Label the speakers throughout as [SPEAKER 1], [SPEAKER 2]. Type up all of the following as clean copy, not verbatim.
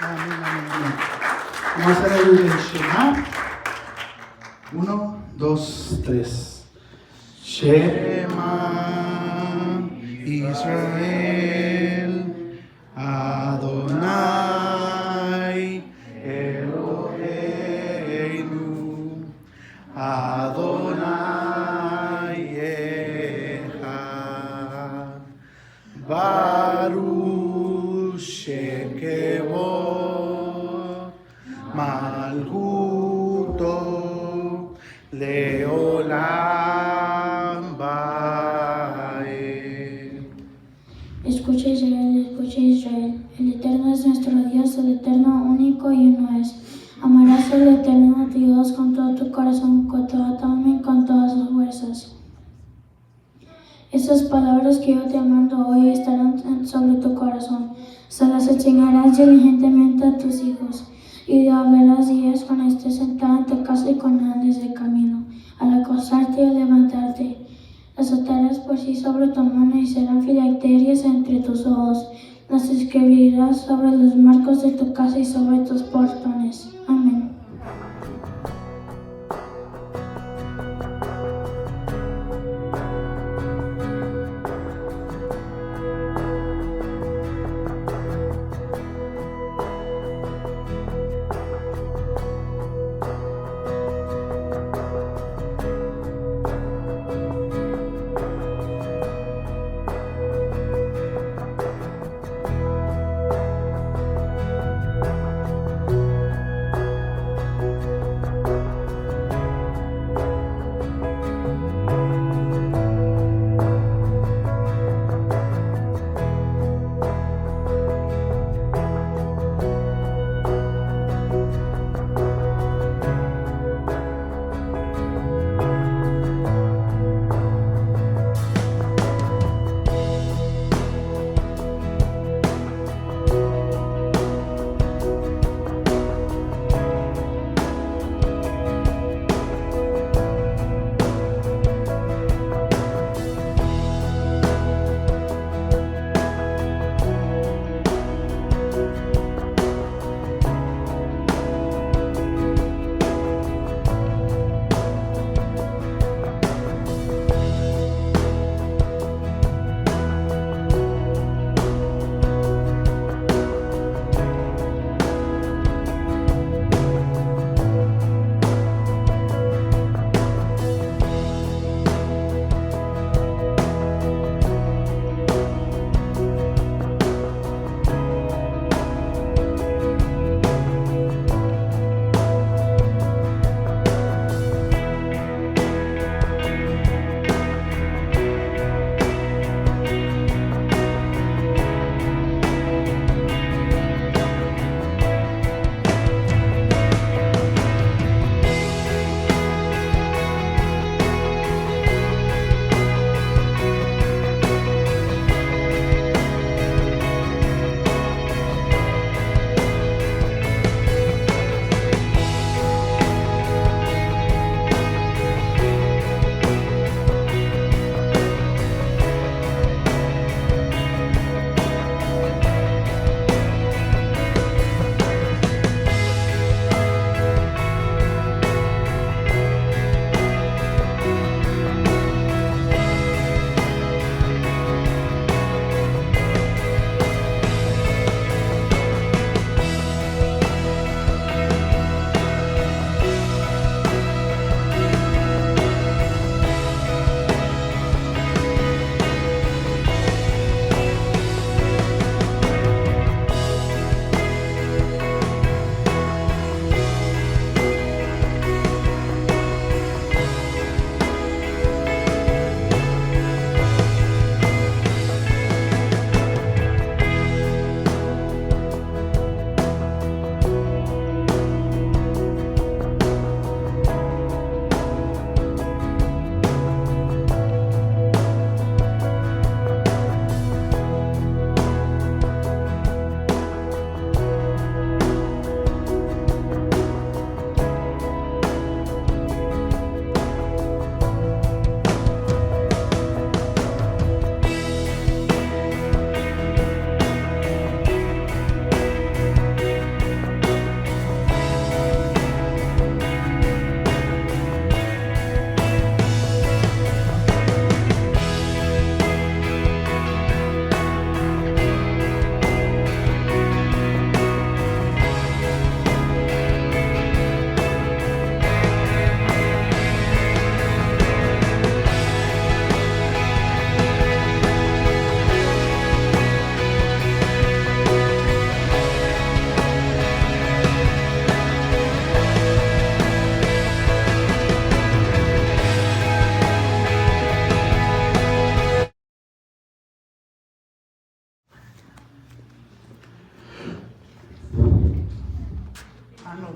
[SPEAKER 1] Amén, amén, amén. Vamos a hacer el Shema. 1, 2, 3. Shema Israel Adonai Eloheinu Adonai Echad Baruch Shekevod Malchuto Leolam Baed.
[SPEAKER 2] Escucha Israel, el Eterno es nuestro Dios, el Eterno único y uno es. Amarás al Eterno Dios con todo tu corazón, con toda tu alma y con todas tus fuerzas. Esas palabras que yo te mando hoy estarán sobre tu corazón. Se las enseñarás diligentemente a tus hijos, y hablarás de ellas cuando estés sentada en tu casa y cuando andes de camino, al acostarte y al levantarte. Las atarás por sí sobre tu mano y serán filacterias entre tus ojos. Las escribirás sobre los marcos de tu casa y sobre tus portones. Amén.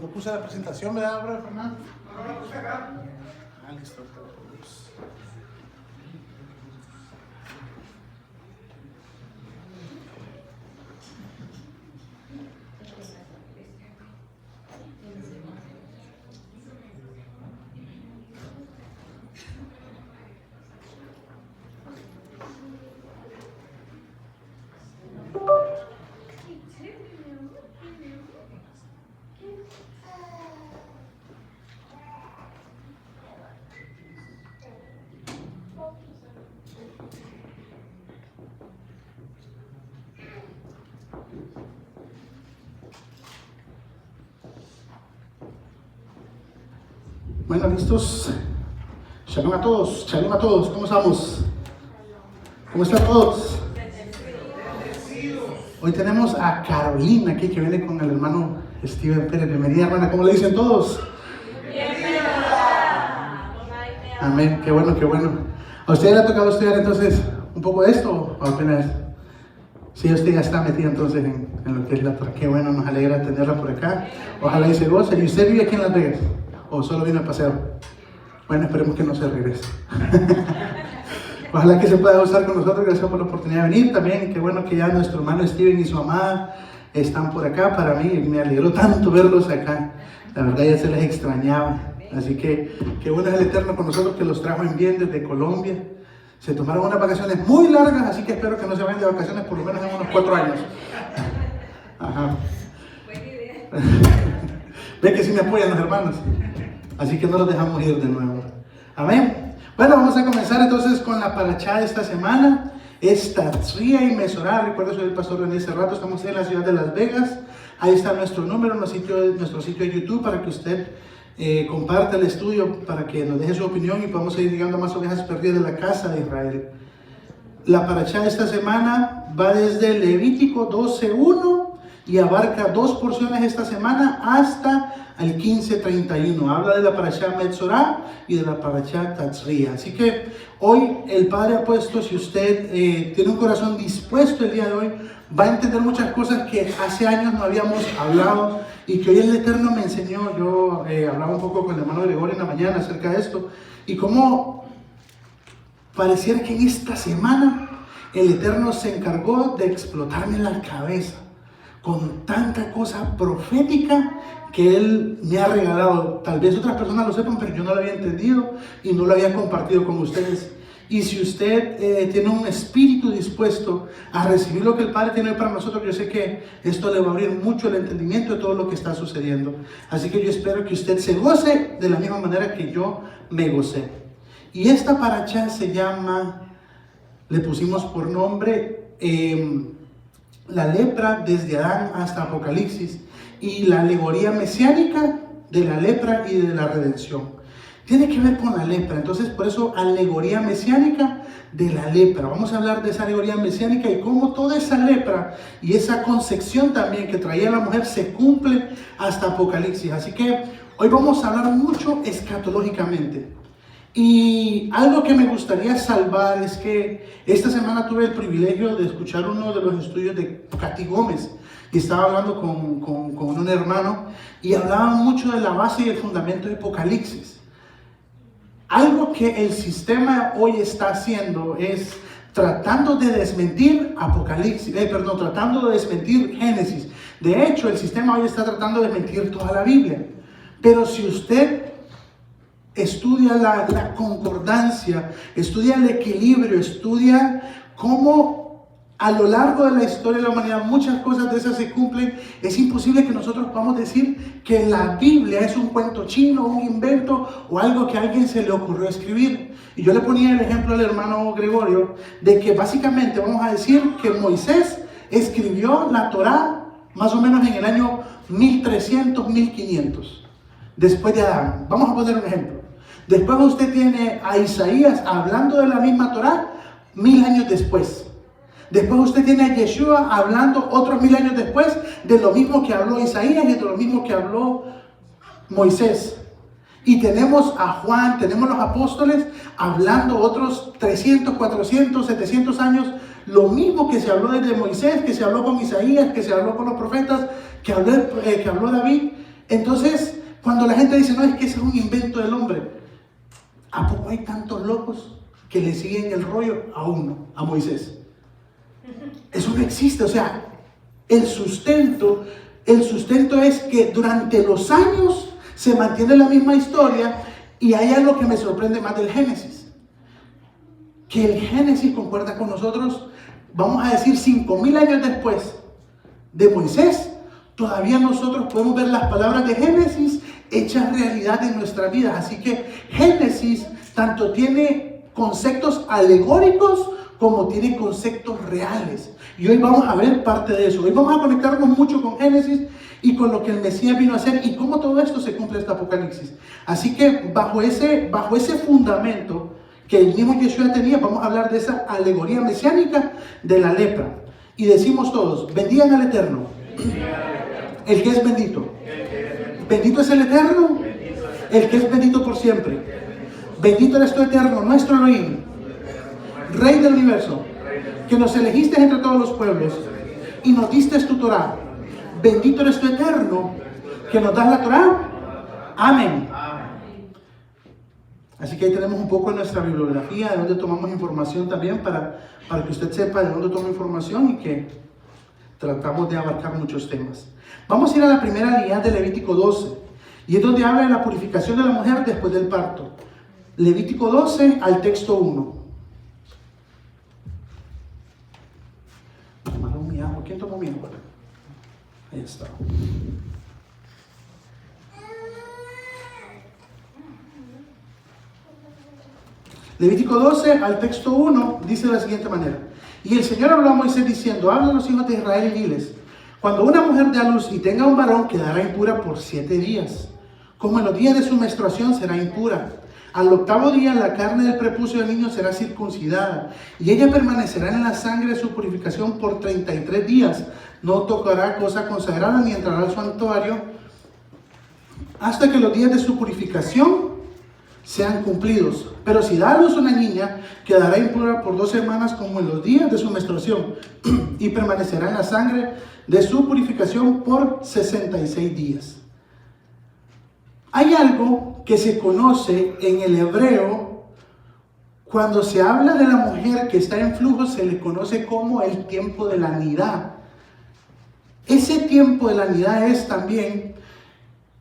[SPEAKER 1] No puse la presentación, ¿verdad, bro, Fernando? No la puse acá. Ah, listo. Bueno, listos. Shalom a todos, shalom a todos. ¿Cómo estamos? ¿Cómo están todos? Hoy tenemos a Carolina aquí que viene con el hermano Steven Pérez. Bienvenida, hermana. ¿Cómo le dicen todos? Bienvenida. Amén. Qué bueno, qué bueno. ¿A usted le ha tocado estudiar entonces un poco de esto o apenas? Sí, usted ya está metida entonces en lo que es la Torah. Qué bueno, nos alegra tenerla por acá. Ojalá y se goce. ¿Y usted vive aquí en Las Vegas? ¿O solo vino a paseo? Bueno, esperemos que no se regrese. Ojalá que se pueda gozar con nosotros. Gracias por la oportunidad de venir también. Qué bueno que ya nuestro hermano Steven y su mamá están por acá. Para mí me alegró tanto verlos acá. La verdad ya se les extrañaba. Así que qué bueno es el Eterno con nosotros, que los trajo en bien desde Colombia. Se tomaron unas vacaciones muy largas, así que espero que no se vayan de vacaciones por lo menos en unos 4 años. Ajá. Ve que sí me apoyan los hermanos. Así que no los dejamos ir de nuevo. Amén. Bueno, vamos a comenzar entonces con la parachá de esta semana. Es Tatzria y Mesorá. Recuerda, soy el pastor René Cerrato. Estamos en la ciudad de Las Vegas. Ahí está nuestro número, nuestro sitio de YouTube, para que usted comparta el estudio, para que nos deje su opinión y podamos seguir llegando a más ovejas perdidas de la casa de Israel. La parachá de esta semana va desde Levítico 12:1 y abarca 2 porciones esta semana hasta el 15:31. Habla de la parashá Metzorá y de la parashá Tatzria. Así que hoy el Padre ha puesto, si usted tiene un corazón dispuesto el día de hoy, va a entender muchas cosas que hace años no habíamos hablado y que hoy el Eterno me enseñó. Yo hablaba un poco con el hermano Gregorio en la mañana acerca de esto y cómo pareciera que en esta semana el Eterno se encargó de explotarme la cabeza con tanta cosa profética que Él me ha regalado. Tal vez otras personas lo sepan, pero yo no lo había entendido y no lo había compartido con ustedes. Y si usted tiene un espíritu dispuesto a recibir lo que el Padre tiene para nosotros, yo sé que esto le va a abrir mucho el entendimiento de todo lo que está sucediendo. Así que yo espero que usted se goce de la misma manera que yo me gocé. Y esta parachá se llama, le pusimos por nombre, la lepra desde Adán hasta Apocalipsis, y la alegoría mesiánica de la lepra y de la redención. Tiene que ver con la lepra, entonces por eso alegoría mesiánica de la lepra. Vamos a hablar de esa alegoría mesiánica y cómo toda esa lepra y esa concepción también que traía la mujer se cumple hasta Apocalipsis. Así que hoy vamos a hablar mucho escatológicamente. Y algo que me gustaría salvar es que esta semana tuve el privilegio de escuchar uno de los estudios de Katy Gómez y estaba hablando con un hermano y hablaba mucho de la base y el fundamento de Apocalipsis. Algo que el sistema hoy está haciendo es tratando de desmentir tratando de desmentir Génesis. De hecho, el sistema hoy está tratando de desmentir toda la Biblia. Pero si usted estudia la concordancia, estudia el equilibrio, estudia cómo a lo largo de la historia de la humanidad muchas cosas de esas se cumplen, es imposible que nosotros podamos decir que la Biblia es un cuento chino, un invento o algo que a alguien se le ocurrió escribir. Y yo le ponía el ejemplo al hermano Gregorio de que básicamente vamos a decir que Moisés escribió la Torá más o menos en el año 1300, 1500 después de Adán. Vamos a poner un ejemplo. Después usted tiene a Isaías hablando de la misma Torá 1000 años después. Después usted tiene a Yeshua hablando otros 1000 años después de lo mismo que habló Isaías y de lo mismo que habló Moisés. Y tenemos a Juan, tenemos los apóstoles hablando otros 300, 400, 700 años. Lo mismo que se habló desde Moisés, que se habló con Isaías, que se habló con los profetas, que habló David. Entonces, cuando la gente dice, no, es que ese es un invento del hombre, ¿a poco hay tantos locos que le siguen el rollo a uno, a Moisés? Eso no existe. O sea, el sustento es que durante los años se mantiene la misma historia. Y hay algo que me sorprende más del Génesis, que el Génesis concuerda con nosotros, vamos a decir 5000 años después de Moisés. Todavía nosotros podemos ver las palabras de Génesis hechas realidad en nuestras vidas. Así que Génesis tanto tiene conceptos alegóricos como tiene conceptos reales. Y hoy vamos a ver parte de eso. Hoy vamos a conectarnos mucho con Génesis y con lo que el Mesías vino a hacer y cómo todo esto se cumple este Apocalipsis. Así que bajo ese fundamento que el mismo Yeshua tenía, vamos a hablar de esa alegoría mesiánica de la lepra. Y decimos todos, bendigan al Eterno, el que es bendito. Bendito es el Eterno, el que es bendito por siempre. Bendito eres tú, Eterno, nuestro Elohim, Rey del universo, que nos elegiste entre todos los pueblos y nos diste tu Torah. Bendito eres tú, Eterno, que nos das la Torah. Amén. Así que ahí tenemos un poco de nuestra bibliografía, de donde tomamos información también, para que usted sepa de dónde toma información y que tratamos de abarcar muchos temas. Vamos a ir a la primera línea de Levítico 12, y es donde habla de la purificación de la mujer después del parto. Levítico 12 al texto 1. ¿Quién tomó mi agua? Ahí está. Levítico 12 al texto 1 dice de la siguiente manera: y el Señor habló a Moisés diciendo, habla a los hijos de Israel y diles, cuando una mujer dé a luz y tenga un varón, quedará impura por 7 días. Como en los días de su menstruación será impura. Al 8º día la carne del prepucio del niño será circuncidada, y ella permanecerá en la sangre de su purificación por 33 días. No tocará cosa consagrada ni entrará al santuario hasta que los días de su purificación sean cumplidos. Pero si da a luz una niña, quedará impura por 2 semanas como en los días de su menstruación y permanecerá en la sangre de su purificación por 66 días. Hay algo que se conoce en el hebreo, cuando se habla de la mujer que está en flujo, se le conoce como el tiempo de la nidá. Ese tiempo de la nidá es también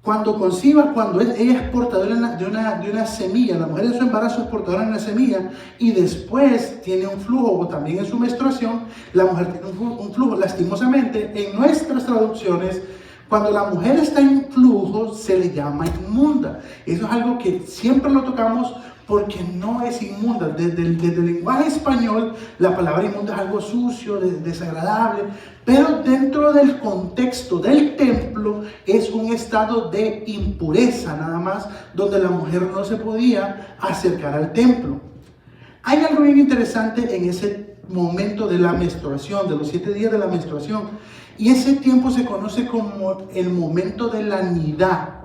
[SPEAKER 1] cuando conciba, cuando ella es portadora de una semilla. La mujer en su embarazo es portadora de una semilla y después tiene un flujo, o también en su menstruación la mujer tiene un flujo. Lastimosamente, en nuestras traducciones, cuando la mujer está en flujo se le llama inmunda. Eso es algo que siempre lo tocamos porque no es inmunda. Desde el lenguaje español, la palabra inmunda es algo sucio, desagradable, pero dentro del contexto del templo es un estado de impureza nada más, donde la mujer no se podía acercar al templo. Hay algo bien interesante en ese momento de la menstruación, de los 7 días de la menstruación, y ese tiempo se conoce como el momento de la nidá.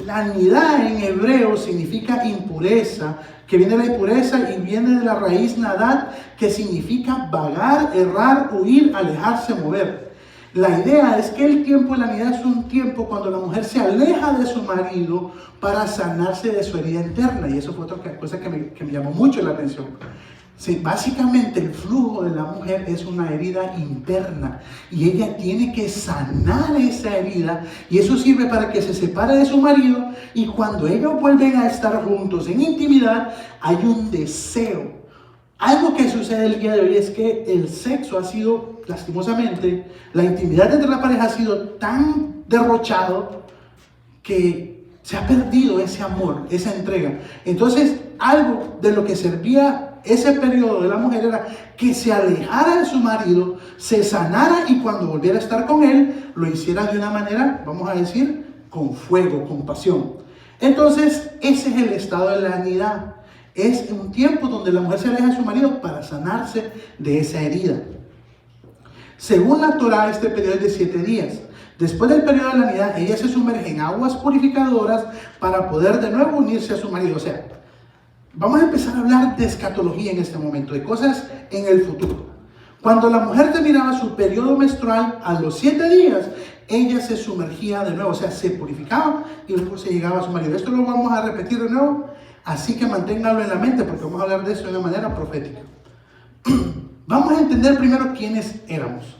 [SPEAKER 1] La nidá en hebreo significa impureza, que viene de la impureza y viene de la raíz nadat, que significa vagar, errar, huir, alejarse, mover. La idea es que el tiempo de la nidá es un tiempo cuando la mujer se aleja de su marido para sanarse de su herida interna, y eso fue otra cosa que me llamó mucho la atención. Sí, básicamente el flujo de la mujer es una herida interna y ella tiene que sanar esa herida, y eso sirve para que se separe de su marido, y cuando ellos vuelven a estar juntos en intimidad hay un deseo. Algo que sucede el día de hoy es que el sexo ha sido, lastimosamente, la intimidad entre la pareja ha sido tan derrochado que se ha perdido ese amor, esa entrega. Entonces, algo de lo que servía ese periodo de la mujer era que se alejara de su marido, se sanara, y cuando volviera a estar con él, lo hiciera de una manera, vamos a decir, con fuego, con pasión. Entonces, ese es el estado de la nidá. Es un tiempo donde la mujer se aleja de su marido para sanarse de esa herida. Según la Torah, este periodo es de 7 días. Después del periodo de la nidá, ella se sumerge en aguas purificadoras para poder de nuevo unirse a su marido. O sea, vamos a empezar a hablar de escatología en este momento, de cosas en el futuro. Cuando la mujer terminaba su periodo menstrual, a los 7 días, ella se sumergía de nuevo, o sea, se purificaba y luego se llegaba a su marido. Esto lo vamos a repetir de nuevo, así que manténgalo en la mente porque vamos a hablar de eso de una manera profética. Vamos a entender primero quiénes éramos.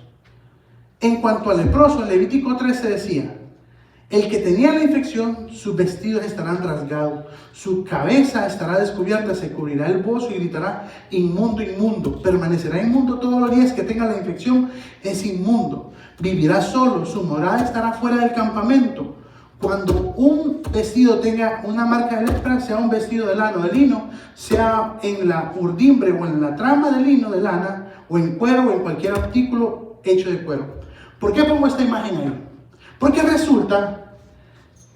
[SPEAKER 1] En cuanto al leproso, en Levítico 13 decía: el que tenía la infección, sus vestidos estarán rasgados, su cabeza estará descubierta, se cubrirá el bozo y gritará: inmundo, inmundo. Permanecerá inmundo todos los días que tenga la infección, es inmundo. Vivirá solo, su morada estará fuera del campamento. Cuando un vestido tenga una marca de lepra, sea un vestido de lana o de lino, sea en la urdimbre o en la trama de lino, de lana, o en cuero o en cualquier artículo hecho de cuero. ¿Por qué pongo esta imagen ahí? Porque resulta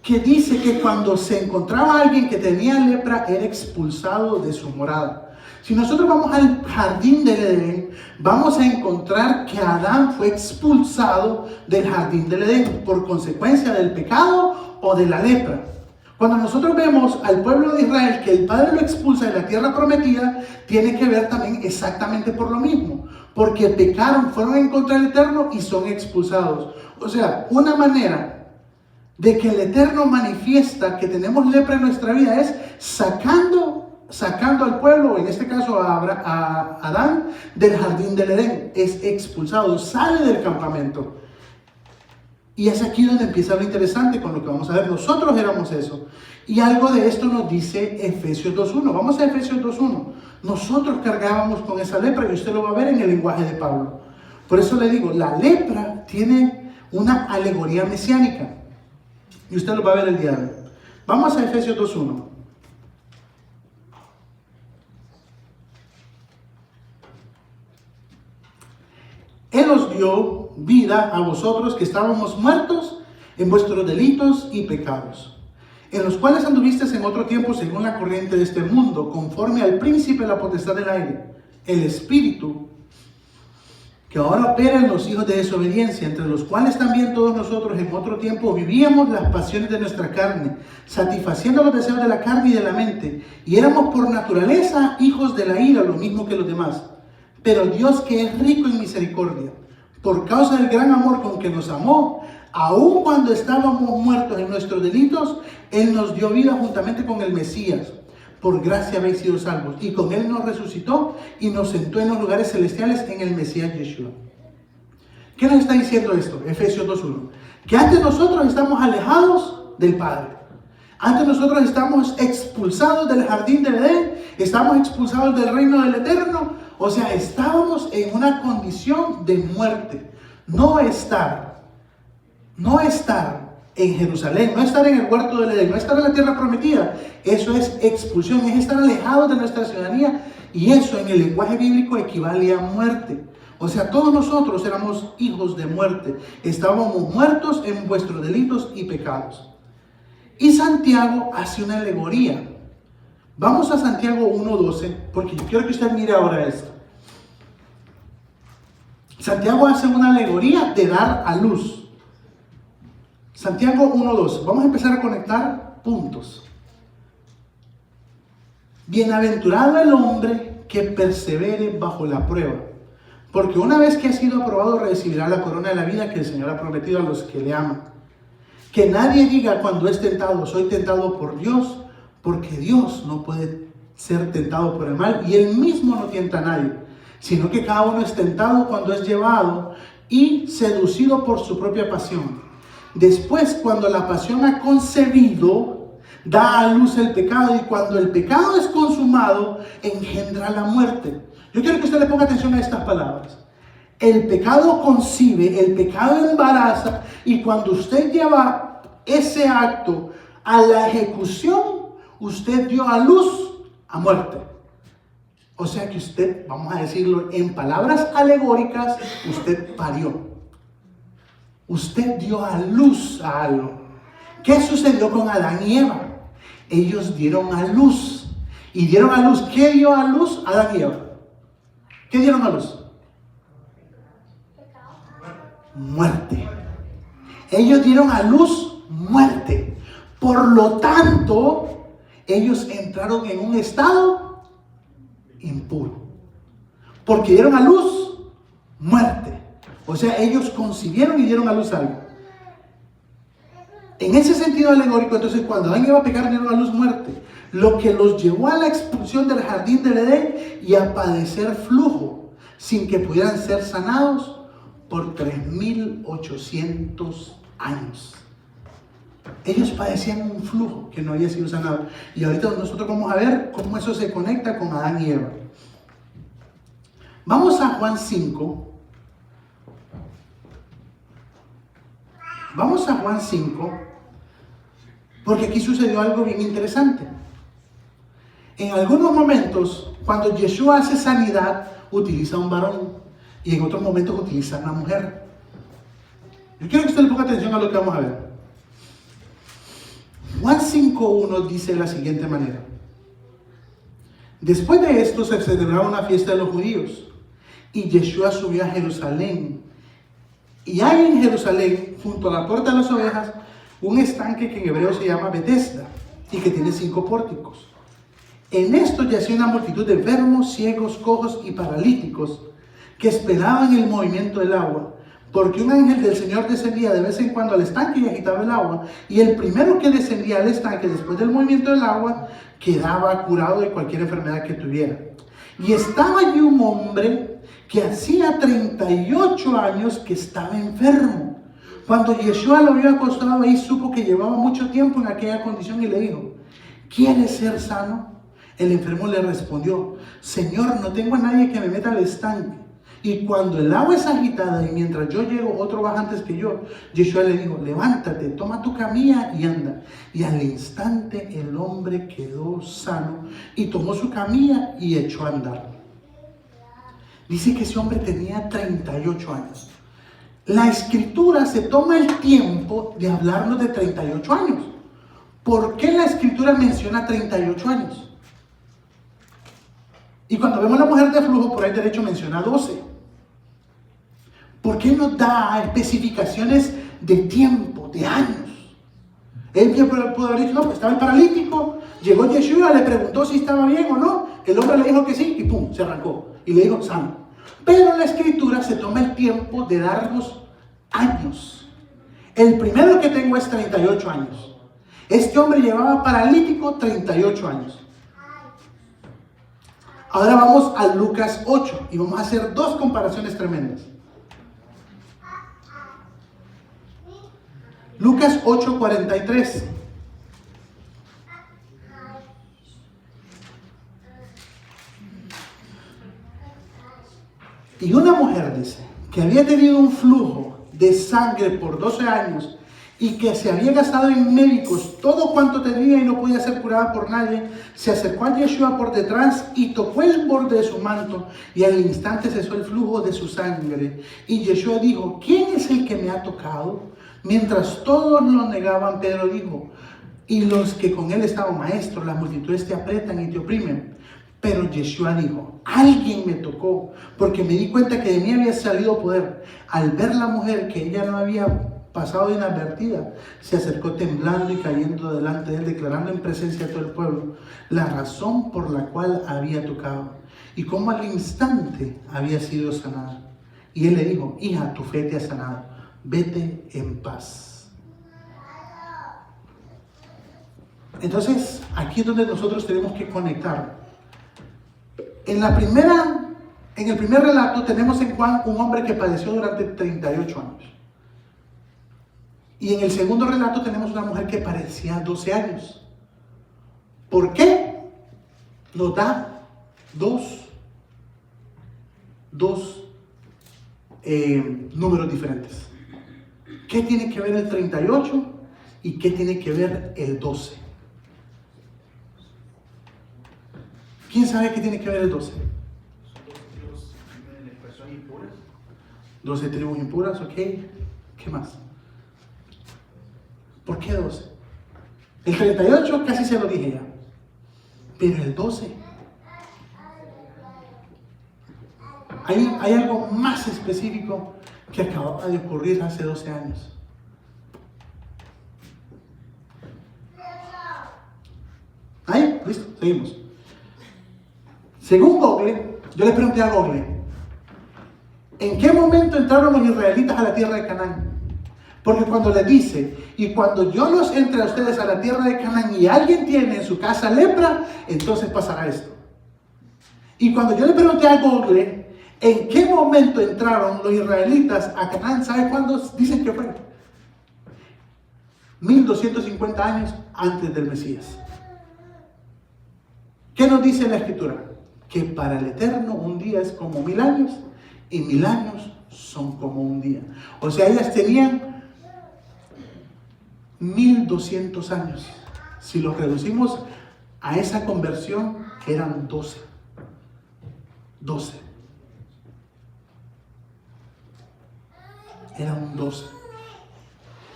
[SPEAKER 1] que dice que cuando se encontraba alguien que tenía lepra, era expulsado de su morada. Si nosotros vamos al jardín del Edén, vamos a encontrar que Adán fue expulsado del jardín del Edén por consecuencia del pecado o de la lepra. Cuando nosotros vemos al pueblo de Israel que el Padre lo expulsa de la tierra prometida, tiene que ver también exactamente por lo mismo, porque pecaron, fueron en contra del Eterno y son expulsados. O sea, una manera de que el Eterno manifiesta que tenemos lepra en nuestra vida es sacando al pueblo, en este caso a Adán, del jardín del Edén. Es expulsado, sale del campamento. Y es aquí donde empieza lo interesante con lo que vamos a ver. Nosotros éramos eso. Y algo de esto nos dice Efesios 2.1. Vamos a Efesios 2.1. Nosotros cargábamos con esa lepra y usted lo va a ver en el lenguaje de Pablo. Por eso le digo, la lepra tiene una alegoría mesiánica. Y usted lo va a ver el día de hoy. Vamos a Efesios 2.1. Él os dio vida a vosotros que estábamos muertos en vuestros delitos y pecados, en los cuales anduvisteis en otro tiempo según la corriente de este mundo, conforme al príncipe de la potestad del aire, el espíritu que ahora opera en los hijos de desobediencia, entre los cuales también todos nosotros en otro tiempo vivíamos las pasiones de nuestra carne, satisfaciendo los deseos de la carne y de la mente, y éramos por naturaleza hijos de la ira, lo mismo que los demás. Pero Dios, que es rico en misericordia, por causa del gran amor con que nos amó, aun cuando estábamos muertos en nuestros delitos, Él nos dio vida juntamente con el Mesías. Por gracia habéis sido salvos. Y con Él nos resucitó y nos sentó en los lugares celestiales en el Mesías Yeshua. ¿Qué nos está diciendo esto? Efesios 2.1. Que antes nosotros estamos alejados del Padre. Antes nosotros estamos expulsados del jardín del Edén. Estamos expulsados del reino del Eterno. O sea, estábamos en una condición de muerte. No estar en Jerusalén, no estar en el huerto del Edén, no estar en la tierra prometida. Eso es expulsión, es estar alejados de nuestra ciudadanía. Y eso en el lenguaje bíblico equivale a muerte. O sea, todos nosotros éramos hijos de muerte. Estábamos muertos en vuestros delitos y pecados. Y Santiago hace una alegoría. Vamos a Santiago 1.12, porque yo quiero que usted mire ahora esto. Santiago hace una alegoría de dar a luz. Santiago 1.12. Vamos a empezar a conectar puntos. Bienaventurado el hombre que persevere bajo la prueba, porque una vez que ha sido aprobado recibirá la corona de la vida que el Señor ha prometido a los que le aman. Que nadie diga cuando es tentado, soy tentado por Dios, porque Dios no puede ser tentado por el mal y Él mismo no tienta a nadie, sino que cada uno es tentado cuando es llevado y seducido por su propia pasión. Después, cuando la pasión ha concebido, da a luz el pecado, y cuando el pecado es consumado, engendra la muerte. Yo quiero que usted le ponga atención a estas palabras. El pecado concibe, el pecado embaraza, y cuando usted lleva ese acto a la ejecución, usted dio a luz a muerte. O sea que usted, vamos a decirlo en palabras alegóricas, usted parió. Usted dio a luz a algo. ¿Qué sucedió con Adán y Eva? Ellos dieron a luz. Y dieron a luz. ¿Qué dio a luz Adán y Eva? ¿Qué dieron a luz? Muerte. Ellos dieron a luz muerte. Por lo tanto, ellos entraron en un estado impuro. Porque dieron a luz muerte. O sea, ellos concibieron y dieron a luz algo. En ese sentido alegórico, entonces, cuando Adán y Eva pecaron, dieron a luz muerte, lo que los llevó a la expulsión del jardín del Edén y a padecer flujo, sin que pudieran ser sanados por 3800 años. Ellos padecían un flujo que no había sido sanado. Y ahorita nosotros vamos a ver cómo eso se conecta con Adán y Eva. Vamos a Juan 5. Vamos a Juan 5, porque aquí sucedió algo bien interesante. En algunos momentos, cuando Yeshua hace sanidad, utiliza a un varón, y en otros momentos utiliza a una mujer. Yo quiero que usted le ponga atención a lo que vamos a ver. Juan 5:1 dice de la siguiente manera: después de esto se celebraba una fiesta de los judíos, y Yeshua subió a Jerusalén. Y hay en Jerusalén, junto a la puerta de las ovejas, un estanque que en hebreo se llama Betesda, y que tiene 5 pórticos. En esto yacía una multitud de enfermos, ciegos, cojos y paralíticos, que esperaban el movimiento del agua, porque un ángel del Señor descendía de vez en cuando al estanque y agitaba el agua, y el primero que descendía al estanque después del movimiento del agua, quedaba curado de cualquier enfermedad que tuviera. Y estaba allí un hombre que hacía 38 años que estaba enfermo. Cuando Yeshua lo vio acostado ahí, supo que llevaba mucho tiempo en aquella condición y le dijo: ¿quieres ser sano? El enfermo le respondió: Señor, no tengo a nadie que me meta al estanque, y cuando el agua es agitada y mientras yo llego, otro baja antes que yo. Yeshua le dijo: levántate, toma tu camilla y anda. Y al instante el hombre quedó sano y tomó su camilla y echó a andar. Dice que ese hombre tenía 38 años. La escritura se toma el tiempo de hablarnos de 38 años. ¿Por qué la escritura menciona 38 años? Y cuando vemos a la mujer de flujo, por ahí derecho menciona 12. ¿Por qué nos da especificaciones de tiempo, de años? Él pudo haber dicho: no, pues estaba el paralítico, llegó Yeshua, le preguntó si estaba bien o no, el hombre le dijo que sí y pum, se arrancó. Y le dijo: sano. Pero la escritura se toma el tiempo de darnos años. El primero que tengo es 38 años. Este hombre llevaba paralítico 38 años. Ahora vamos a Lucas 8 y vamos a hacer 2 comparaciones tremendas. Lucas 8:43. Y una mujer, dice, que había tenido un flujo de sangre por 12 años y que se había gastado en médicos todo cuanto tenía y no podía ser curada por nadie, se acercó a Yeshua por detrás y tocó el borde de su manto, y al instante cesó el flujo de su sangre. Y Yeshua dijo: ¿quién es el que me ha tocado? Mientras todos lo negaban, Pedro dijo: y los que con él estaban: maestro, las multitudes te apretan y te oprimen. Pero Yeshua dijo: alguien me tocó, porque me di cuenta que de mí había salido poder. Al ver la mujer que ella no había pasado inadvertida, se acercó temblando y cayendo delante de él, declarando en presencia de todo el pueblo la razón por la cual había tocado y cómo al instante había sido sanada. Y él le dijo: hija, tu fe te ha sanado, vete en paz. Entonces, aquí es donde nosotros tenemos que conectar. En el primer relato tenemos en Juan un hombre que padeció durante 38 años. Y en el segundo relato tenemos una mujer que padecía 12 años. ¿Por qué? Nos da dos números diferentes. ¿Qué tiene que ver el 38 y qué tiene que ver el 12? ¿Quién sabe qué tiene que ver el 12? 12 tribus impuras, ok. ¿Qué más? ¿Por qué 12? El 38 casi se lo dije ya. Pero el 12. Hay algo más específico que acababa de ocurrir hace 12 años. ¿Ahí? ¿Listo? Seguimos. Según Google, yo le pregunté a Google: ¿en qué momento entraron los israelitas a la tierra de Canaán? Porque cuando le dice, y cuando yo los entre a ustedes a la tierra de Canaán y alguien tiene en su casa lepra, entonces pasará esto. Y cuando yo le pregunté a Google, ¿en qué momento entraron los israelitas a Canaán? ¿Sabe cuándo dicen que fue? 1250 años antes del Mesías. ¿Qué nos dice la Escritura? Que para el Eterno un día es como 1000 años y 1000 años son como un día. O sea, ellas tenían 1200 años. Si lo reducimos a esa conversión, eran 12. Eran 12.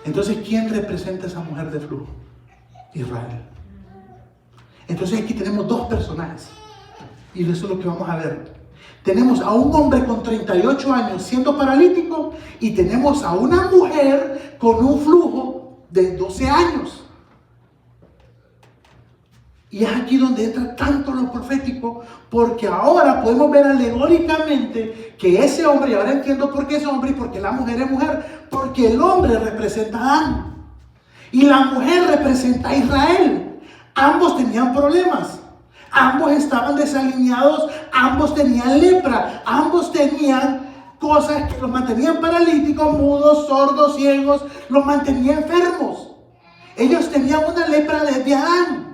[SPEAKER 1] Entonces, ¿quién representa a esa mujer de flujo? Israel. Entonces aquí tenemos dos personajes. Y eso es lo que vamos a ver. Tenemos a un hombre con 38 años siendo paralítico y tenemos a una mujer con un flujo de 12 años. Y es aquí donde entra tanto lo profético, porque ahora podemos ver alegóricamente que ese hombre, y ahora entiendo por qué es hombre y por qué la mujer es mujer, porque el hombre representa a Adán y la mujer representa a Israel. Ambos tenían problemas, ambos estaban desalineados, ambos tenían lepra, ambos tenían cosas que los mantenían paralíticos, mudos, sordos, ciegos, los mantenían enfermos. Ellos tenían una lepra desde Adán.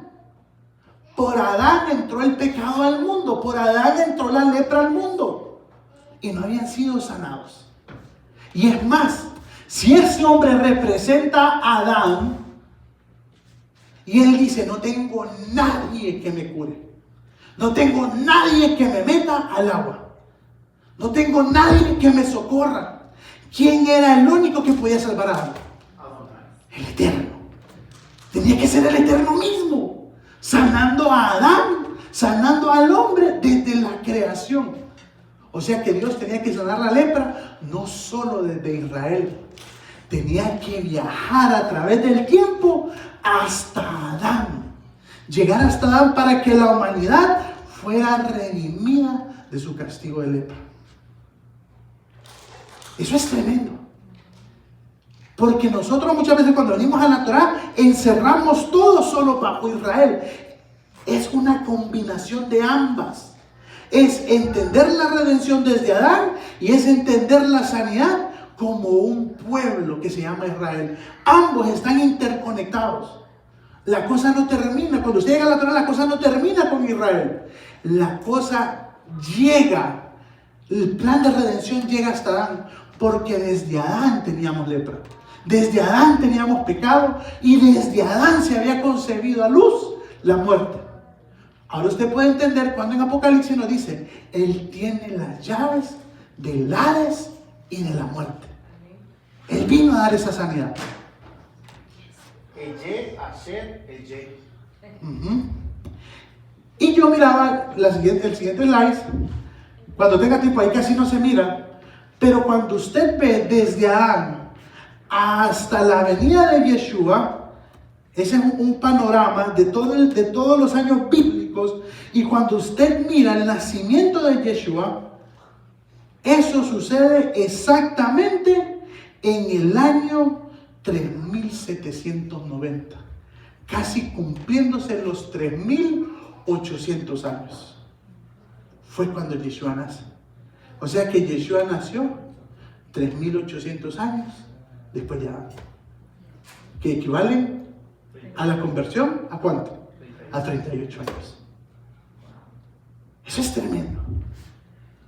[SPEAKER 1] Por Adán entró el pecado al mundo, por Adán entró la lepra al mundo y no habían sido sanados. Y es más, si ese hombre representa a Adán y él dice, no tengo nadie que me cure, no tengo nadie que me meta al agua, no tengo nadie que me socorra, ¿quién era el único que podía salvar a Adán? El Eterno. Tenía que ser el Eterno mismo, sanando a Adán, sanando al hombre desde la creación. O sea que Dios tenía que sanar la lepra no solo desde Israel, tenía que viajar a través del tiempo hasta Adán, llegar hasta Adán para que la humanidad fuera redimida de su castigo de lepra. Eso es tremendo. Porque nosotros muchas veces cuando venimos a la Torah encerramos todo solo bajo Israel. Es una combinación de ambas. Es entender la redención desde Adán y es entender la sanidad como un pueblo que se llama Israel. Ambos están interconectados. La cosa no termina. Cuando usted llega a la Torah, la cosa no termina con Israel. La cosa llega. El plan de redención llega hasta Adán. Porque desde Adán teníamos lepra. Desde Adán teníamos pecado y desde Adán se había concebido a luz la muerte. Ahora usted puede entender cuando en Apocalipsis nos dice, Él tiene las llaves del Hades y de la muerte. Él vino a dar esa sanidad. Y yo miraba el siguiente slide. Cuando tenga tiempo, ahí casi no se mira. Pero cuando usted ve desde Adán hasta la venida de Yeshua, ese es un panorama de todos los años bíblicos. Y cuando usted mira el nacimiento de Yeshua, eso sucede exactamente en el año 3790, casi cumpliéndose los 3800 años. Fue cuando Yeshua nace. O sea que Yeshua nació 3800 años después de Adán, que equivalen a la conversión, ¿a cuánto? A 38 años. Eso es tremendo.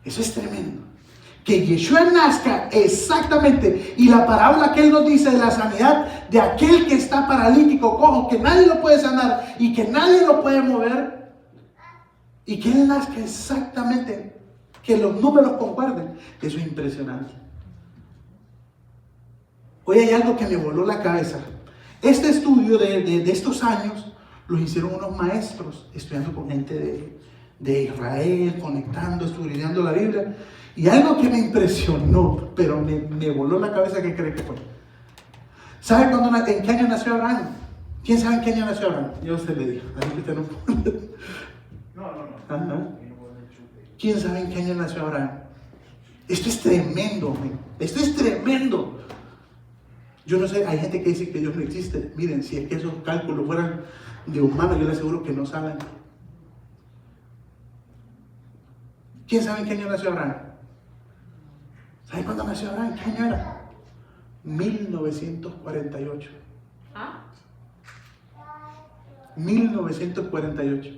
[SPEAKER 1] Eso es tremendo. Que Yeshua nazca exactamente, y la parábola que él nos dice de la sanidad de aquel que está paralítico, cojo, que nadie lo puede sanar y que nadie lo puede mover, y que él nazca exactamente, que los números concuerden. Eso es impresionante. Hoy hay algo que me voló la cabeza. Este estudio de estos años los hicieron unos maestros estudiando con gente de Israel, conectando, estudiando la Biblia. Y algo que me impresionó, pero me voló la cabeza, ¿qué cree que fue? ¿Sabe en qué año nació Abraham? ¿Quién sabe en qué año nació Abraham? Yo se le digo. No. Ajá. ¿Quién sabe en qué año nació Abraham? Esto es tremendo, esto es tremendo. Yo no sé, hay gente que dice que Dios no existe. Miren, si es que esos cálculos fueran de humanos, yo les aseguro que no saben. ¿Quién sabe en qué año nació Abraham? ¿Saben cuándo nació Abraham? ¿Qué año era? 1948. 1948.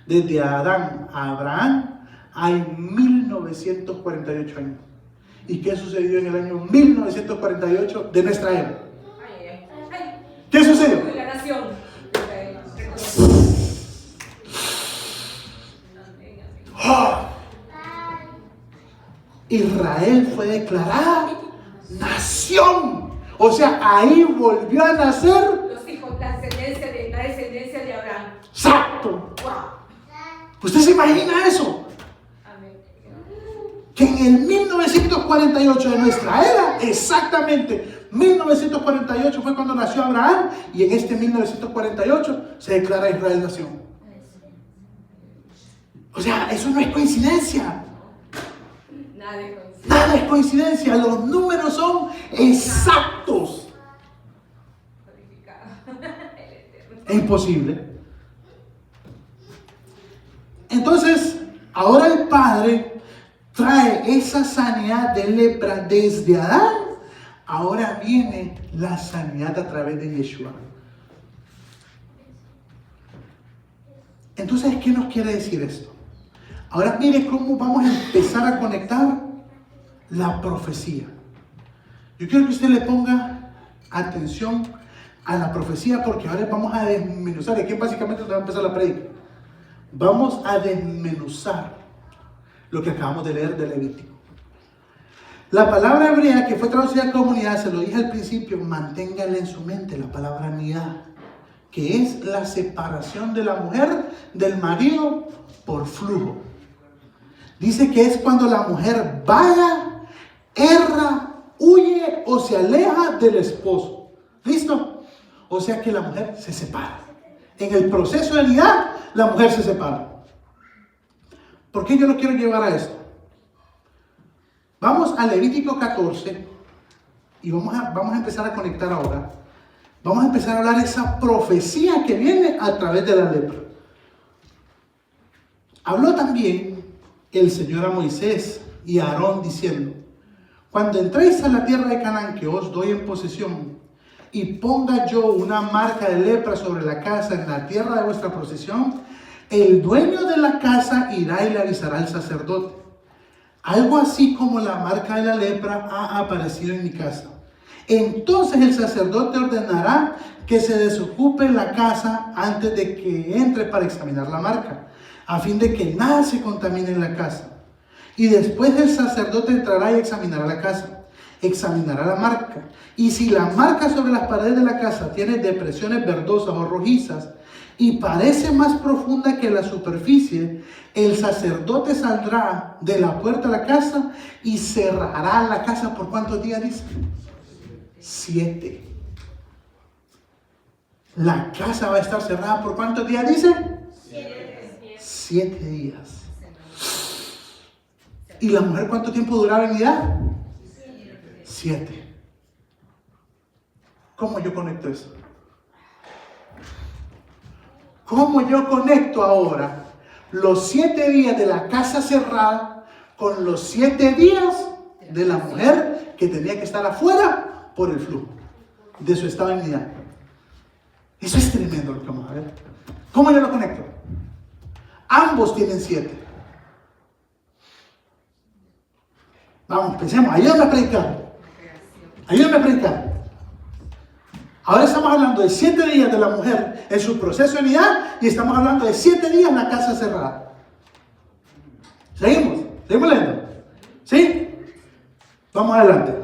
[SPEAKER 1] Desde Adán a Abraham hay 1948 años. ¿Y qué sucedió en el año 1948 de nuestra era? ¿Qué sucedió?
[SPEAKER 3] La nación.
[SPEAKER 1] ¡Oh! Israel fue declarada nación. O sea, ahí volvió a nacer.
[SPEAKER 3] Los hijos, la descendencia de Abraham.
[SPEAKER 1] Exacto.
[SPEAKER 3] Wow.
[SPEAKER 1] ¿Usted se imagina eso?
[SPEAKER 3] Amén.
[SPEAKER 1] Que en el 1948 de nuestra era, exactamente 1948 fue cuando nació Abraham, y en este 1948 se declara Israel nación. O sea, eso no es coincidencia. Nada es coincidencia. Los números son exactos. Es imposible. Entonces, ahora el Padre trae esa sanidad de lepra desde Adán. Ahora viene la sanidad a través de Yeshua. Entonces, ¿qué nos quiere decir esto? Ahora mire cómo vamos a empezar a conectar la profecía. Yo quiero que usted le ponga atención a la profecía, porque ahora vamos a desmenuzar. Aquí básicamente donde va a empezar la prédica. Vamos a desmenuzar lo que acabamos de leer de Levítico. La palabra hebrea que fue traducida como unidad, se lo dije al principio, manténgala en su mente, la palabra unidad, que es la separación de la mujer del marido por flujo. Dice que es cuando la mujer vaya, erra, huye o se aleja del esposo. ¿Listo? O sea que la mujer se separa. En el proceso de unidad, la mujer se separa. ¿Por qué yo lo quiero llevar a esto? Vamos a Levítico 14 y vamos a empezar a conectar ahora. Vamos a empezar a hablar de esa profecía que viene a través de la lepra. Habló también el Señor a Moisés y a Aarón diciendo: cuando entréis a la tierra de Canaán que os doy en posesión, y ponga yo una marca de lepra sobre la casa en la tierra de vuestra posesión, el dueño de la casa irá y le avisará al sacerdote. Algo así como la marca de la lepra ha aparecido en mi casa. Entonces el sacerdote ordenará que se desocupe la casa antes de que entre para examinar la marca, a fin de que nada se contamine en la casa. Y después el sacerdote entrará y examinará la casa, examinará la marca. Y si la marca sobre las paredes de la casa tiene depresiones verdosas o rojizas y parece más profunda que la superficie, el sacerdote saldrá de la puerta de la casa y cerrará la casa. ¿Por cuántos días dice? 7. La casa va a estar cerrada ¿por cuántos días dice? 7 días. ¿Y la mujer cuánto tiempo duraba en unidad? 7. ¿Cómo yo conecto eso? ¿Cómo yo conecto ahora los 7 días de la casa cerrada con los 7 días de la mujer que tenía que estar afuera por el flujo de su estado de unidad? Eso es tremendo lo que vamos a ver. ¿Cómo yo lo conecto? Ambos tienen 7. Vamos, pensemos, ayúdame a predicar. Ayúdame a predicar. Ahora estamos hablando de 7 días de la mujer en su proceso de unidad y estamos hablando de 7 días en la casa cerrada. ¿Seguimos? ¿Seguimos leyendo? ¿Sí? Vamos adelante.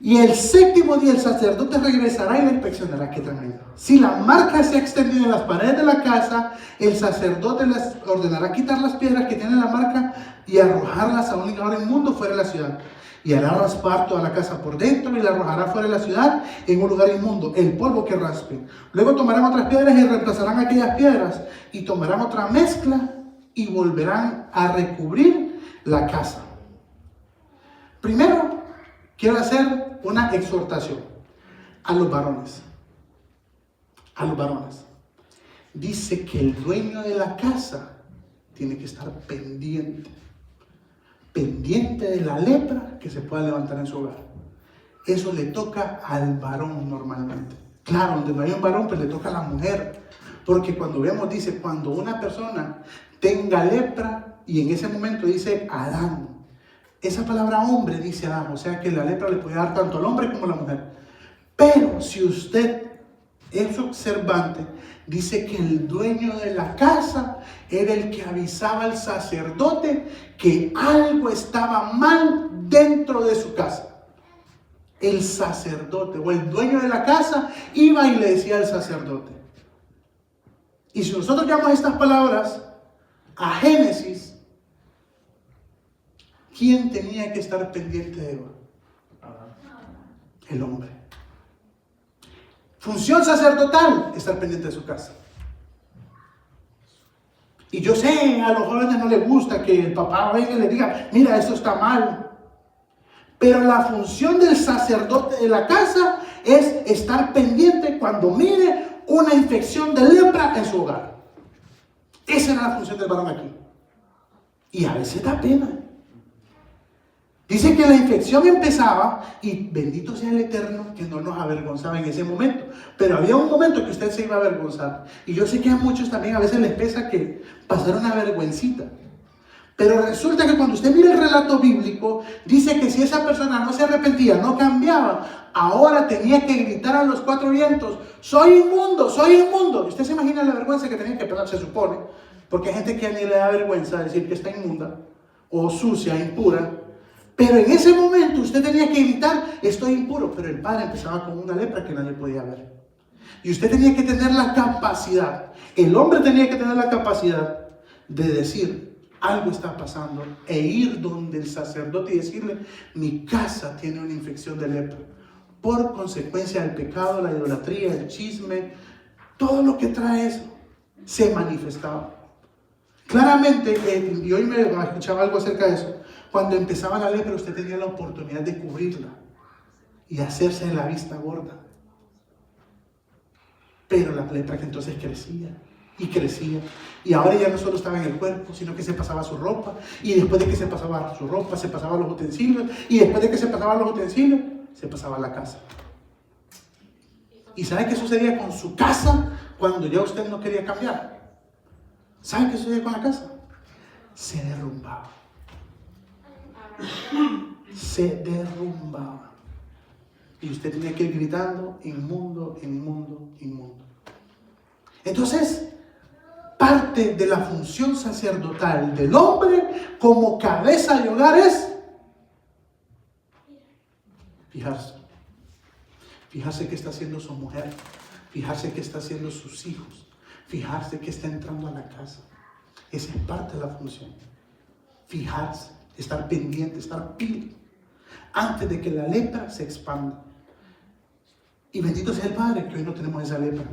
[SPEAKER 1] Y el 7º día el sacerdote regresará y la inspeccionará. Qué tremendo. Si la marca se ha extendido en las paredes de la casa, el sacerdote les ordenará quitar las piedras que tienen la marca y arrojarlas a un lugar inmundo fuera de la ciudad. Y hará raspar toda la casa por dentro y la arrojará fuera de la ciudad en un lugar inmundo, el polvo que raspen. Luego tomarán otras piedras y reemplazarán aquellas piedras y tomarán otra mezcla y volverán a recubrir la casa. Primero, quiero hacer una exhortación a los varones. A los varones. Dice que el dueño de la casa tiene que estar pendiente de la lepra que se pueda levantar en su hogar. Eso le toca al varón normalmente. Claro, donde no hay un varón, pues le toca a la mujer. Porque cuando vemos, dice, cuando una persona tenga lepra, y en ese momento dice Adán. Esa palabra hombre dice Adán, o sea que la lepra le puede dar tanto al hombre como a la mujer. Pero si usted es observante, dice que el dueño de la casa era el que avisaba al sacerdote que algo estaba mal dentro de su casa. El sacerdote o el dueño de la casa iba y le decía al sacerdote. Y si nosotros llevamos estas palabras a Génesis, ¿quién tenía que estar pendiente de Eva? El hombre. Función sacerdotal, estar pendiente de su casa. Y yo sé, a los jóvenes no les gusta que el papá venga y le diga, mira, esto está mal. Pero la función del sacerdote de la casa es estar pendiente cuando mire una infección de lepra en su hogar. Esa era la función del varón aquí. Y a veces da pena. Dice que la infección empezaba y bendito sea el Eterno que no nos avergonzaba en ese momento. Pero había un momento que usted se iba a avergonzar. Y yo sé que a muchos también a veces les pesa que pasar una vergüencita. Pero resulta que cuando usted mira el relato bíblico, dice que si esa persona no se arrepentía, no cambiaba, ahora tenía que gritar a los cuatro vientos, soy inmundo, soy inmundo. Y usted se imagina la vergüenza que tenía que pasar, se supone. Porque hay gente que a ni le da vergüenza decir que está inmunda, o sucia, impura. Pero en ese momento usted tenía que gritar, estoy impuro. Pero el padre empezaba con una lepra que nadie podía ver. Y usted tenía que tener la capacidad, el hombre tenía que tener la capacidad de decir, algo está pasando, e ir donde el sacerdote y decirle, mi casa tiene una infección de lepra. Por consecuencia del pecado, la idolatría, el chisme, todo lo que trae eso, se manifestaba. Claramente, y hoy me escuchaba algo acerca de eso, cuando empezaba la lepra usted tenía la oportunidad de cubrirla y hacerse la vista gorda. Pero la lepra que entonces crecía y crecía, y ahora ya no solo estaba en el cuerpo, sino que se pasaba su ropa, y después de que se pasaba su ropa, se pasaba los utensilios, y después de que se pasaban los utensilios, se pasaba la casa. ¿Y sabe qué sucedía con su casa cuando ya usted no quería cambiar? ¿Sabe qué sucedía con la casa? Se derrumbaba. Se derrumbaba. Y usted tenía que ir gritando, inmundo, inmundo, inmundo. Entonces, parte de la función sacerdotal del hombre como cabeza de hogar es fijarse. Fijarse qué está haciendo su mujer. Fijarse qué está haciendo sus hijos. Fijarse qué está entrando a la casa. Esa es parte de la función. Fijarse, estar pendiente, estar pila, antes de que la lepra se expanda. Y bendito sea el Padre que hoy no tenemos esa lepra.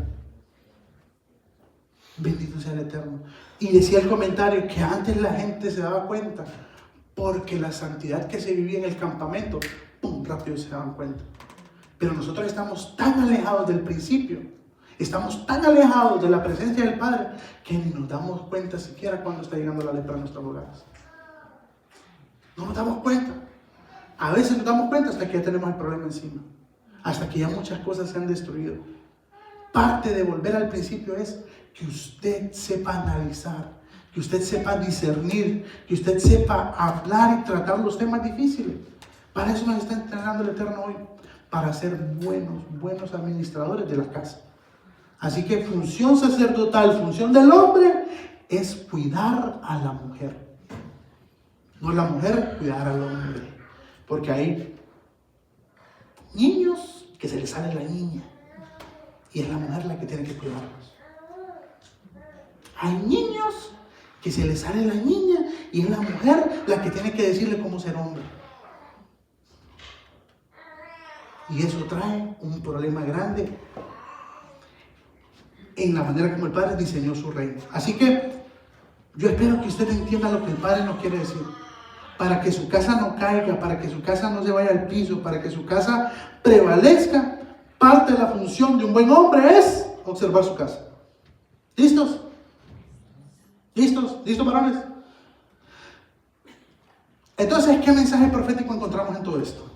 [SPEAKER 1] Bendito sea el Eterno. Y decía el comentario que antes la gente se daba cuenta porque la santidad que se vivía en el campamento, ¡pum!, rápido se daban cuenta. Pero nosotros estamos tan alejados del principio, estamos tan alejados de la presencia del Padre que ni nos damos cuenta siquiera cuando está llegando la lepra a nuestros hogares. No nos damos cuenta. A veces nos damos cuenta hasta que ya tenemos el problema encima, hasta que ya muchas cosas se han destruido. Parte de volver al principio es que usted sepa analizar, que usted sepa discernir, que usted sepa hablar y tratar los temas difíciles. Para eso nos está entrenando el Eterno hoy, para ser buenos administradores de la casa. Así que función sacerdotal, función del hombre es cuidar a la mujer. No la mujer cuidar al hombre, porque hay niños que se les sale la niña y es la mujer la que tiene que cuidarlos. Hay niños que se les sale la niña y es la mujer la que tiene que decirle cómo ser hombre. Y eso trae un problema grande en la manera como el Padre diseñó su reino. Así que yo espero que usted entienda lo que el Padre nos quiere decir. para que su casa no caiga, para que su casa no se vaya al piso, para que su casa prevalezca, parte de la función de un buen hombre es observar su casa. ¿Listos? ¿Listos? ¿Listos, varones? Entonces, ¿qué mensaje profético encontramos en todo esto?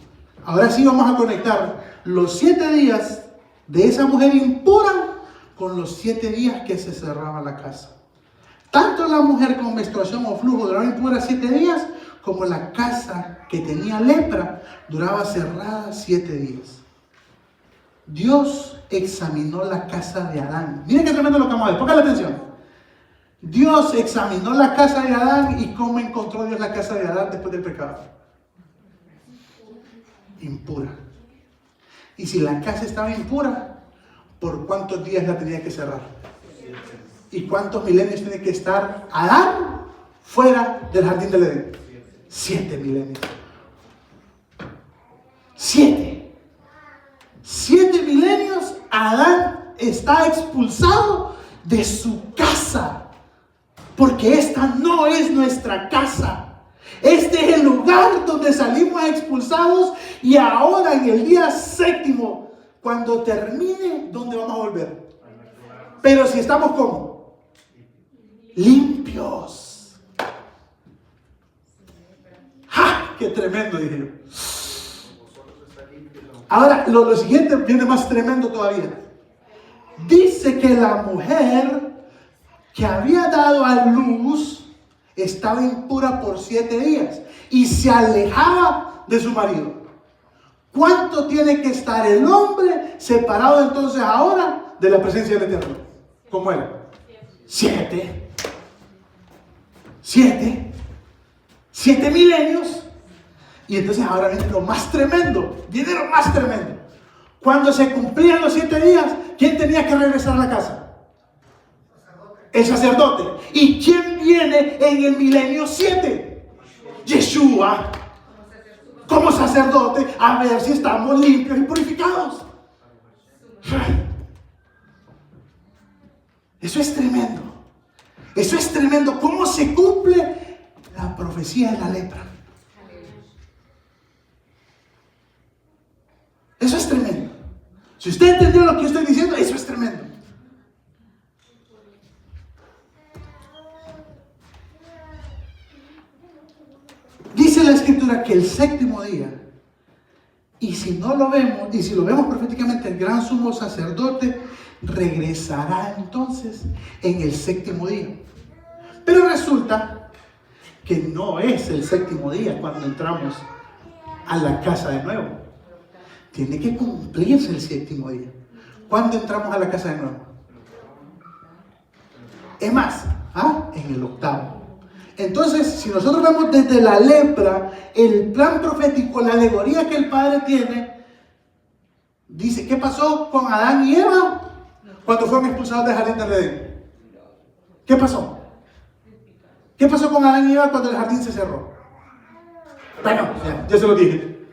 [SPEAKER 1] Ahora sí vamos a conectar los 7 días de esa mujer impura con los 7 días que se cerraba la casa. Tanto la mujer con menstruación o flujo duraba impura 7 días, como la casa que tenía lepra duraba cerrada 7 días. Dios examinó la casa de Adán. Miren qué tremendo lo que vamos a ver, póngale atención. Dios examinó la casa de Adán, y ¿cómo encontró Dios la casa de Adán después del pecado? Impura. Y si la casa estaba impura, ¿por cuántos días la tenía que cerrar? ¿Y cuántos milenios tiene que estar Adán fuera del jardín del Edén? 7 milenios. 7 milenios Adán está expulsado de su casa. Porque esta no es nuestra casa. Este es el lugar donde salimos expulsados, y ahora en el día 7º, cuando termine, ¿dónde vamos a volver? Pero si estamos ¿cómo? Limpios. ¡Ja! ¡Qué tremendo! Dije yo. Ahora, lo siguiente viene más tremendo todavía. Dice que la mujer que había dado a luz estaba impura por 7 días y se alejaba de su marido. ¿Cuánto tiene que estar el hombre separado entonces ahora de la presencia del Eterno? ¿Cómo era? 7 milenios. Y entonces ahora viene lo más tremendo. Viene lo más tremendo. Cuando se cumplían los 7 días, ¿quién tenía que regresar a la casa? El sacerdote. ¿Y quién viene en el milenio 7? Yeshua. Como sacerdote, a ver si estamos limpios y purificados. Eso es tremendo. Eso es tremendo. ¿Cómo se cumple la profecía de la lepra? Eso es tremendo. Si usted entendió lo que yo estoy diciendo, eso es tremendo. Dice la escritura que el 7º día, y si no lo vemos, y si lo vemos proféticamente, el gran sumo sacerdote regresará entonces en el 7º día. Pero resulta que no es el 7º día cuando entramos a la casa de nuevo. Tiene que cumplirse el 7º día. ¿Cuándo entramos a la casa de nuevo? Es más, en el 8º. Entonces, si nosotros vemos desde la lepra, el plan profético, la alegoría que el Padre tiene, dice, ¿qué pasó con Adán y Eva cuando fueron expulsados del jardín del Edén? ¿Qué pasó? ¿Qué pasó con Adán y Eva cuando el jardín se cerró? Bueno, ya se lo dije.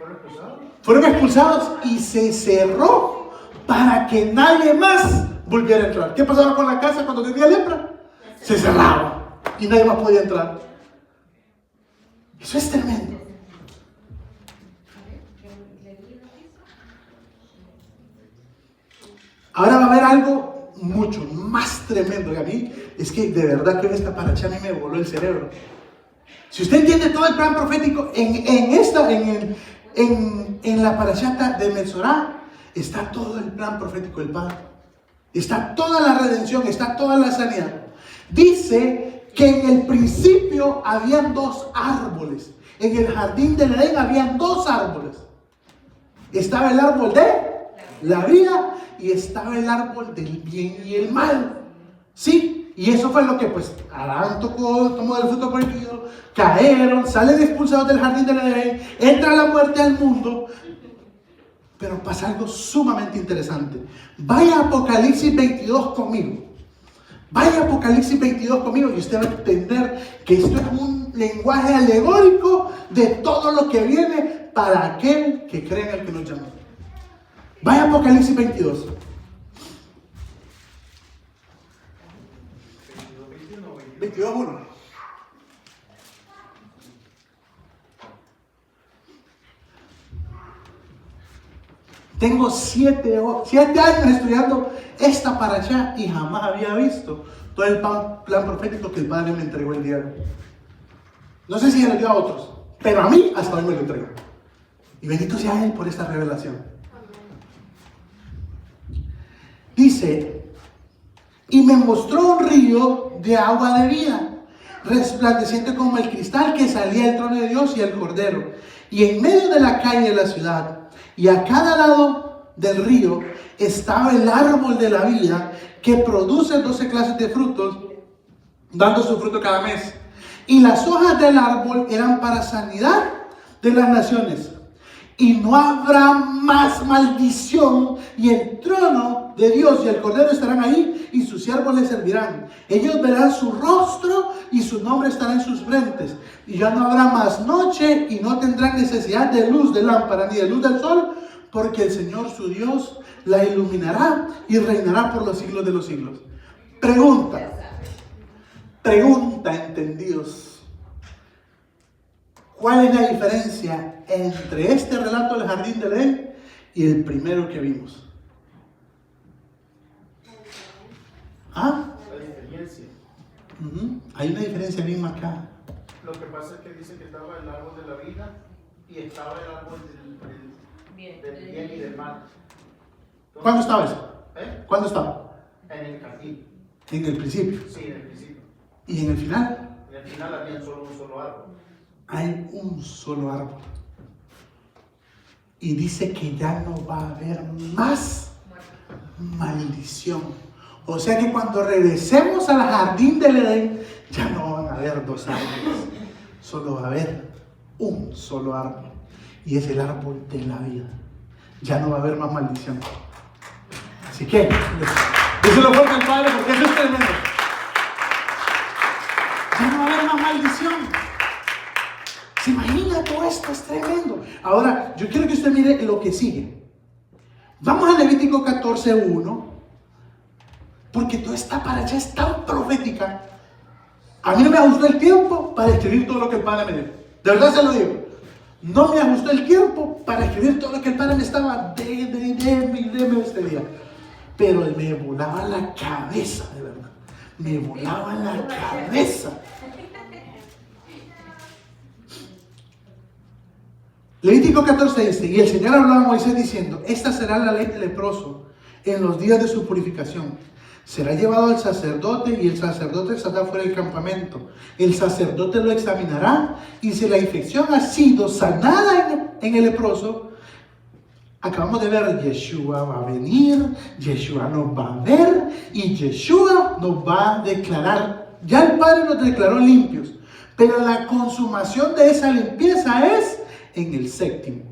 [SPEAKER 1] Fueron expulsados y se cerró para que nadie más volviera a entrar. ¿Qué pasaba con la casa cuando tenía lepra? Se cerraba y nadie más podía entrar. Eso es tremendo. Ahora va a haber algo mucho más tremendo. Y a mí es que de verdad que esta paracha a mí me voló el cerebro. Si usted entiende todo el plan profético en la parashata de Metzorá, está todo el plan profético del Padre. Está toda la redención, está toda la sanidad. Dice que en el principio habían 2 árboles. En el jardín del Edén habían 2 árboles. Estaba el árbol de la vida y estaba el árbol del bien y el mal. ¿Sí? Y eso fue lo que Adán tomó del fruto prohibido, cayeron, salen expulsados del jardín del Edén, entra la muerte al mundo. Pero pasa algo sumamente interesante. Vaya a Apocalipsis 22 conmigo. Vaya a Apocalipsis 22 conmigo y usted va a entender que esto es un lenguaje alegórico de todo lo que viene para aquel que cree en el que nos llamó. Vaya a Apocalipsis 22. 22:1. Tengo 7 años estudiando esta parashá y jamás había visto todo el plan profético que el Padre me entregó el día de hoy. No sé si se lo dio a otros, pero a mí hasta hoy me lo entregó. Y bendito sea Él por esta revelación. Dice, y me mostró un río de agua de vida, resplandeciente como el cristal, que salía del trono de Dios y el Cordero. Y en medio de la calle de la ciudad, y a cada lado del río, estaba el árbol de la vida, que produce 12 clases de frutos, dando su fruto cada mes. Y las hojas del árbol eran para sanidad de las naciones. Y no habrá más maldición, y el trono de Dios y el Cordero estarán ahí, y sus siervos les servirán. Ellos verán su rostro, y su nombre estará en sus frentes. Y ya no habrá más noche, y no tendrán necesidad de luz de lámpara, ni de luz del sol, porque el Señor su Dios la iluminará, y reinará por los siglos de los siglos. Pregunta, entendidos. ¿Cuál es la diferencia entre este relato del jardín del Edén y el primero que vimos? ¿Ah?
[SPEAKER 4] La diferencia.
[SPEAKER 1] Hay una diferencia bien marcada.
[SPEAKER 4] Lo que pasa es que dice que estaba el árbol de la vida y estaba el árbol del bien y del mal. Entonces,
[SPEAKER 1] ¿Cuándo estaba eso? ¿Cuándo estaba?
[SPEAKER 4] En el jardín.
[SPEAKER 1] En el principio.
[SPEAKER 4] Sí, en el principio.
[SPEAKER 1] ¿Y en el final?
[SPEAKER 4] En el final había solo un solo árbol.
[SPEAKER 1] Hay un solo árbol. Y dice que ya no va a haber más maldición. O sea que cuando regresemos al jardín del Edén, ya no van a haber 2 árboles. Solo va a haber un solo árbol. Y es el árbol de la vida. Ya no va a haber más maldición. Así que, díselo fuerte al Padre, porque eso es tremendo. Ya no va a haber más maldición. ¿Se imagina todo esto? Es tremendo. Ahora, yo quiero que usted mire lo que sigue. Vamos a Levítico 14:1, porque toda esta paracha es tan profética. A mí no me ajustó el tiempo para escribir todo lo que el Padre me dio. De verdad se lo digo. No me ajustó el tiempo para escribir todo lo que el Padre me estaba deme este día. Pero me volaba la cabeza, de verdad. Me volaba la cabeza. Levítico 14 dice, y el Señor hablaba a Moisés diciendo, esta será la ley del leproso en los días de su purificación. Será llevado al sacerdote y el sacerdote saldrá fuera del campamento. El sacerdote lo examinará y si la infección ha sido sanada en el leproso, acabamos de ver, Yeshua va a venir, Yeshua nos va a ver y Yeshua nos va a declarar. Ya el Padre nos declaró limpios, pero la consumación de esa limpieza es en el 7º,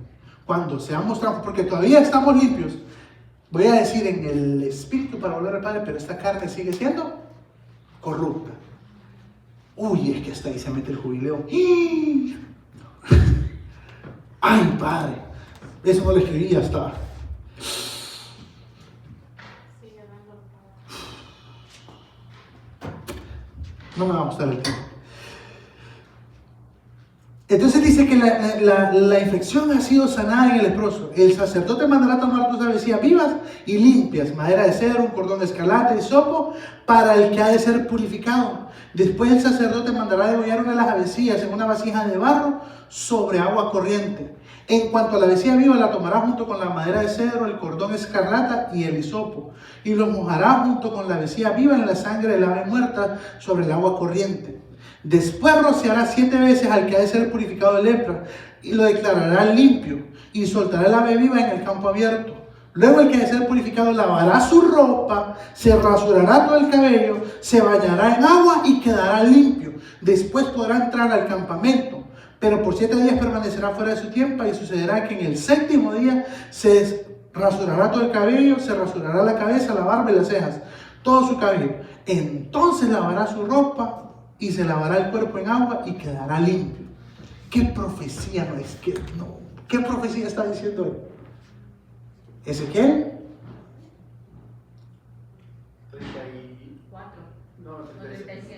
[SPEAKER 1] cuando seamos transformados, porque todavía estamos limpios. Voy a decir en el espíritu para volver al Padre, pero esta carne sigue siendo corrupta. Uy, es que hasta ahí se mete el jubileo. Ay, Padre, eso no lo escribí hasta. No me va a gustar el tiempo. Entonces dice que la infección ha sido sanada en el leproso. El sacerdote mandará tomar 2 avecillas vivas y limpias, madera de cedro, un cordón de escarlata y hisopo, para el que ha de ser purificado. Después el sacerdote mandará degollar una de las avecillas en una vasija de barro sobre agua corriente. En cuanto a la avecilla viva, la tomará junto con la madera de cedro, el cordón escarlata y el hisopo, y lo mojará junto con la avecilla viva en la sangre del ave muerta sobre el agua corriente. Después rociará 7 veces al que ha de ser purificado de lepra y lo declarará limpio y soltará el ave viva en el campo abierto. Luego el que ha de ser purificado lavará su ropa, se rasurará todo el cabello, se bañará en agua y quedará limpio. Después podrá entrar al campamento, pero por 7 días permanecerá fuera de su tiempo y sucederá que en el 7º día se rasurará todo el cabello, se rasurará la cabeza, la barba y las cejas, todo su cabello. Entonces lavará su ropa y se lavará el cuerpo en agua y quedará limpio. ¿Qué profecía no es? ¿Qué profecía está diciendo él? ¿Ezequiel?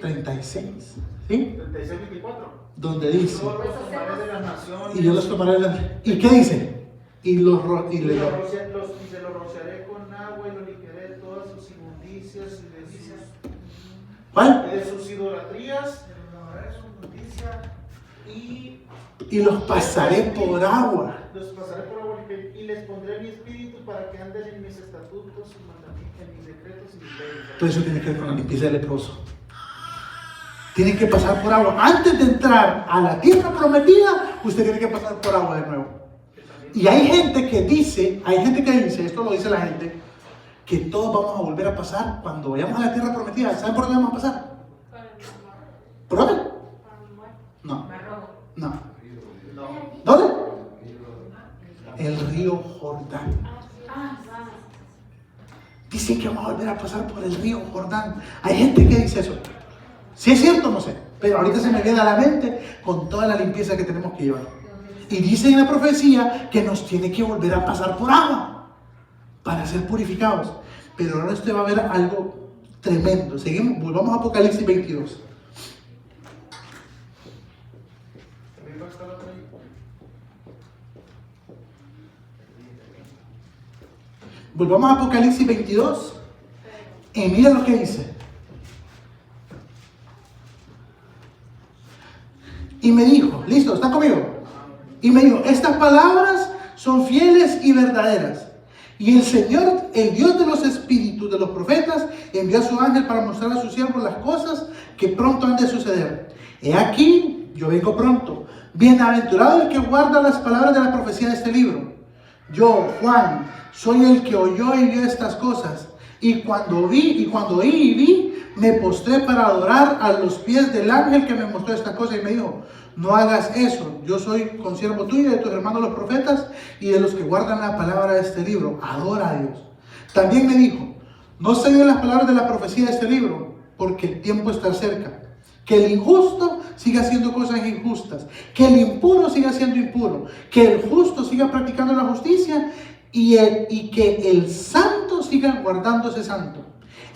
[SPEAKER 1] 36. ¿Sí?
[SPEAKER 4] 36, 24.
[SPEAKER 1] Donde dice,
[SPEAKER 4] Yo los tomaré de las naciones.
[SPEAKER 1] y yo los tomaré de la... ¿Y qué dice? y
[SPEAKER 4] Y se lo rociaré con agua y lo limpiaré de todas sus inmundicias
[SPEAKER 1] ¿cuál?
[SPEAKER 4] y de sus idolatrías
[SPEAKER 1] Y los pasaré por agua.
[SPEAKER 4] Los pasaré por agua y les pondré mi espíritu para que anden en mis estatutos y mandamientos, en mis decretos y mis leyes.
[SPEAKER 1] Todo eso tiene que ver con la limpieza del leproso. Tienen que pasar por agua. Antes de entrar a la tierra prometida, usted tiene que pasar por agua de nuevo. Y hay gente que dice, esto lo dice la gente, que todos vamos a volver a pasar cuando vayamos a la tierra prometida. ¿Saben por dónde vamos a pasar? ¿Por dónde? No. No. ¿Dónde? El río Jordán. Dicen que vamos a volver a pasar por el río Jordán. Hay gente que dice eso. Si es cierto, no sé. Pero ahorita se me viene a la mente con toda la limpieza que tenemos que llevar. Y dice en la profecía que nos tiene que volver a pasar por agua para ser purificados. Pero ahora usted va a ver algo tremendo. Seguimos, volvamos a Apocalipsis 22. Volvamos a Apocalipsis 22 y mira lo que dice. Y me dijo, listo, ¿están conmigo? Y me dijo, estas palabras son fieles y verdaderas. Y el Señor, el Dios de los espíritus de los profetas, envió a su ángel para mostrar a sus siervos las cosas que pronto han de suceder. He aquí, yo vengo pronto. Bienaventurado el que guarda las palabras de la profecía de este libro. Yo, Juan, soy el que oyó y vio estas cosas. Y cuando oí y vi, me postré para adorar a los pies del ángel que me mostró esta cosa y me dijo, no hagas eso, yo soy consiervo tuyo y de tus hermanos los profetas y de los que guardan la palabra de este libro, adora a Dios. También me dijo, no se oyen las palabras de la profecía de este libro, porque el tiempo está cerca. Que el injusto siga haciendo cosas injustas, que el impuro siga siendo impuro, que el justo siga practicando la justicia y que el santo siga guardándose santo.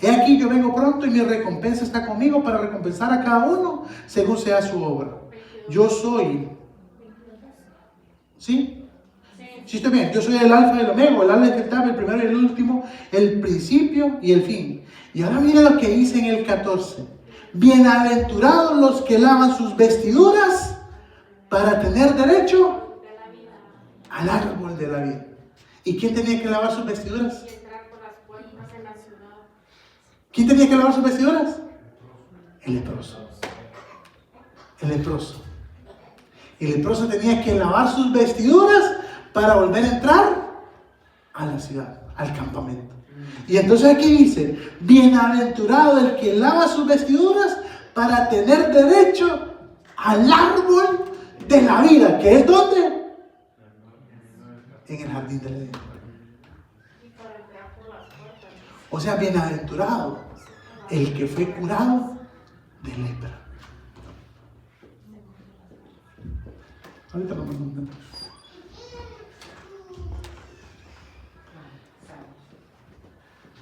[SPEAKER 1] He aquí yo vengo pronto y mi recompensa está conmigo para recompensar a cada uno según sea su obra. Yo soy, ¿sí? ¿Sí está bien? Yo soy el alfa y el omega, el alfa y el tab, el primero y el último, el principio y el fin. Y ahora mira lo que dice en el 14. Bienaventurados los que lavan sus vestiduras para tener derecho al árbol de la vida. ¿Y quién tenía que lavar sus vestiduras? ¿Quién tenía que lavar sus vestiduras? El leproso. El leproso. El leproso tenía que lavar sus vestiduras para volver a entrar a la ciudad, al campamento. Y entonces aquí dice, bienaventurado el que lava sus vestiduras para tener derecho al árbol de la vida. ¿Que es dónde? En el jardín del Edén. O sea, bienaventurado el que fue curado de lepra. Ahorita lo mando.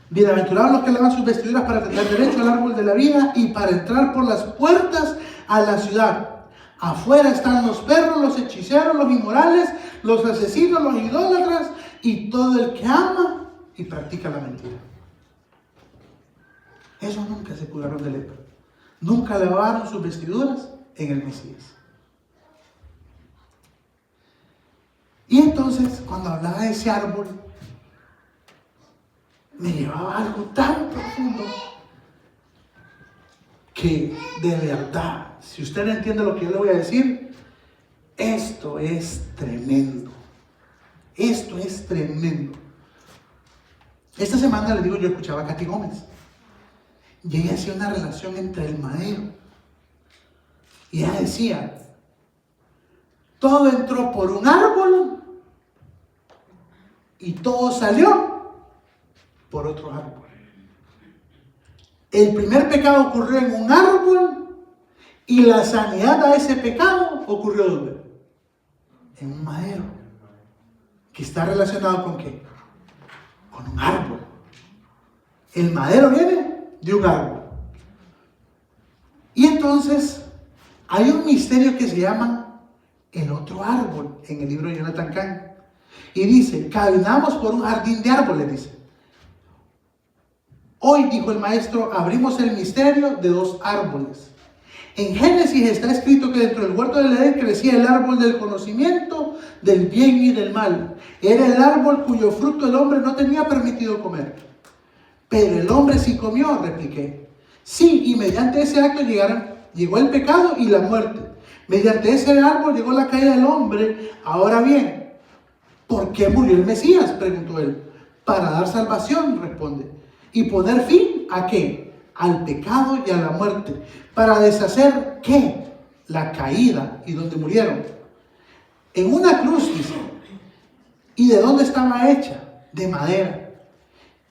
[SPEAKER 1] Bienaventurados los que lavan sus vestiduras para tener derecho al árbol de la vida y para entrar por las puertas a la ciudad. Afuera están los perros, los hechiceros, los inmorales, los asesinos, los idólatras y todo el que ama y practica la mentira. Esos nunca se curaron de lepra. Nunca lavaron sus vestiduras en el Mesías. Y entonces, cuando hablaba de ese árbol, me llevaba a algo tan profundo que de verdad, si usted no entiende lo que yo le voy a decir, esto es tremendo. Esto es tremendo. Esta semana, le digo, yo escuchaba a Katy Gómez. Y ella hacía una relación entre el madero. Y ella decía, todo entró por un árbol y todo salió por otro árbol. El primer pecado ocurrió en un árbol y la sanidad a ese pecado ocurrió ¿dónde? En un madero. ¿Que está relacionado con qué? Con un árbol. El madero viene de un árbol. Y entonces hay un misterio que se llama el otro árbol en el libro de Jonathan Cahn. Y dice, caminamos por un jardín de árboles, dice. Hoy, dijo el maestro, abrimos el misterio de 2 árboles. En Génesis está escrito que dentro del huerto del Edén crecía el árbol del conocimiento del bien y del mal. Era el árbol cuyo fruto el hombre no tenía permitido comer. Pero el hombre sí comió, repliqué. Sí, y mediante ese acto llegó el pecado y la muerte. Mediante ese árbol llegó la caída del hombre. Ahora bien, ¿por qué murió el Mesías?, preguntó él. Para dar salvación, responde. ¿Y poner fin a qué? Al pecado y a la muerte. ¿Para deshacer qué? La caída y donde murieron. En una cruz, dice. ¿Y de dónde estaba hecha? De madera.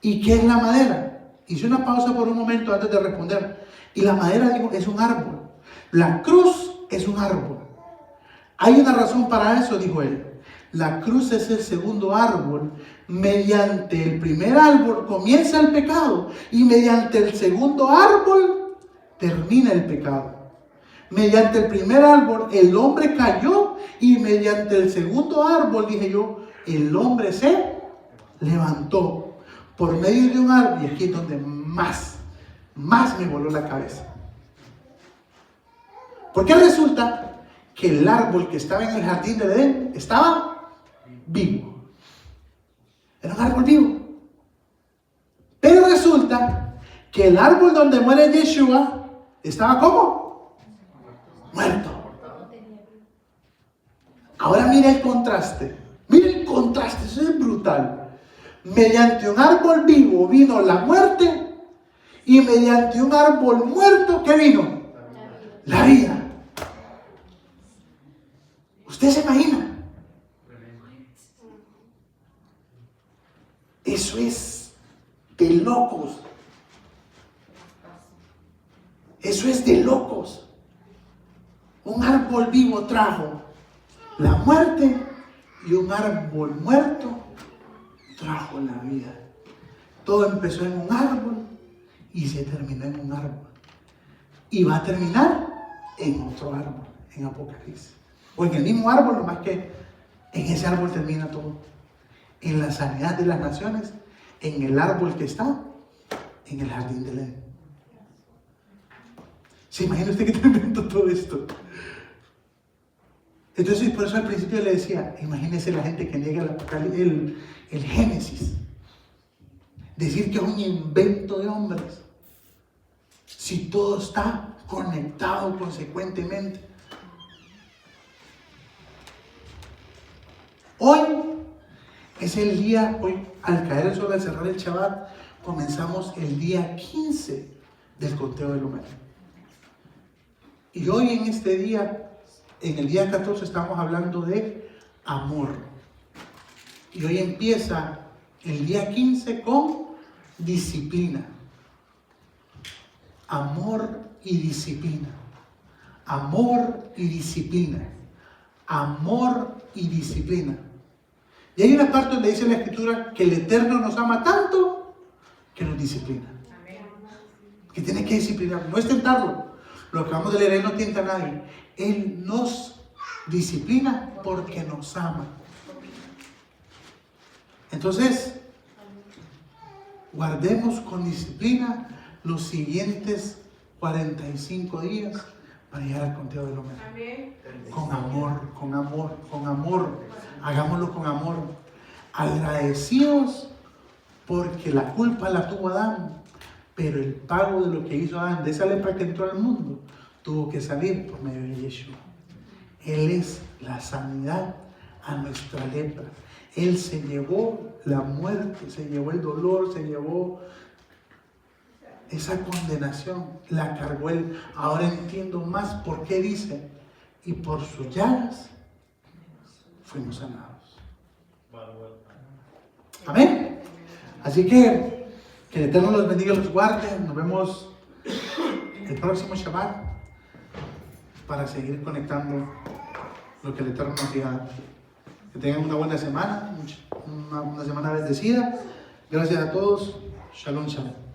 [SPEAKER 1] ¿Y qué es la madera? Hice una pausa por un momento antes de responder. Y la madera, digo, es un árbol. La cruz es un árbol. Hay una razón para eso, dijo él. La cruz es el segundo árbol. Mediante el primer árbol comienza el pecado y mediante el segundo árbol termina el pecado. Mediante el primer árbol el hombre cayó y mediante el segundo árbol, dije yo, el hombre se levantó por medio de un árbol. Y aquí es donde más me voló la cabeza. Porque resulta que el árbol que estaba en el jardín del Edén estaba vivo. Era un árbol vivo. Pero resulta que el árbol donde muere Yeshua estaba ¿cómo? Muerto. Ahora mira el contraste. Mira el contraste, eso es brutal. Mediante un árbol vivo vino la muerte y mediante un árbol muerto, ¿qué vino? La vida. ¿Usted se imagina? Eso es de locos. Eso es de locos. Un árbol vivo trajo la muerte y un árbol muerto trajo la vida. Todo empezó en un árbol y se terminó en un árbol. Y va a terminar en otro árbol, en Apocalipsis. O en el mismo árbol, nomás que en ese árbol termina todo. En la sanidad de las naciones, en el árbol que está, en el jardín del Edén. ¿Se imagina usted qué tremendo todo esto? Entonces, por eso al principio le decía, imagínese la gente que niega el Génesis. Decir que es un invento de hombres. Si todo está conectado consecuentemente. Hoy es el día, hoy al caer el sol, al cerrar el Shabbat, comenzamos el día 15 del conteo del Omer. Y hoy en este día, en el día 14, estamos hablando de amor. Y hoy empieza el día 15 con disciplina. Amor y disciplina. Amor y disciplina. Amor y disciplina. Y hay una parte donde dice la Escritura que el Eterno nos ama tanto que nos disciplina. Que tiene que disciplinar. No es tentarlo. Lo que acabamos de leer, Él no tienta a nadie. Él nos disciplina porque nos ama. Entonces, guardemos con disciplina los siguientes 45 días para llegar al conteo del Omer. Con amor, con amor, con amor. Hagámoslo con amor. Agradecidos porque la culpa la tuvo Adán, pero el pago de lo que hizo Adán, de esa lepra que entró al mundo, tuvo que salir por medio de Yeshua. Él es la sanidad a nuestra lepra. Él se llevó la muerte, se llevó el dolor, se llevó esa condenación, la cargó Él. Ahora entiendo más por qué dice, y por sus llagas fuimos sanados. Amén. Así que el Eterno los bendiga y los guarde. Nos vemos el próximo Shabbat para seguir conectando lo que el Eterno nos diga. Que tengan una buena semana, una semana bendecida. Gracias a todos. Shalom, shalom.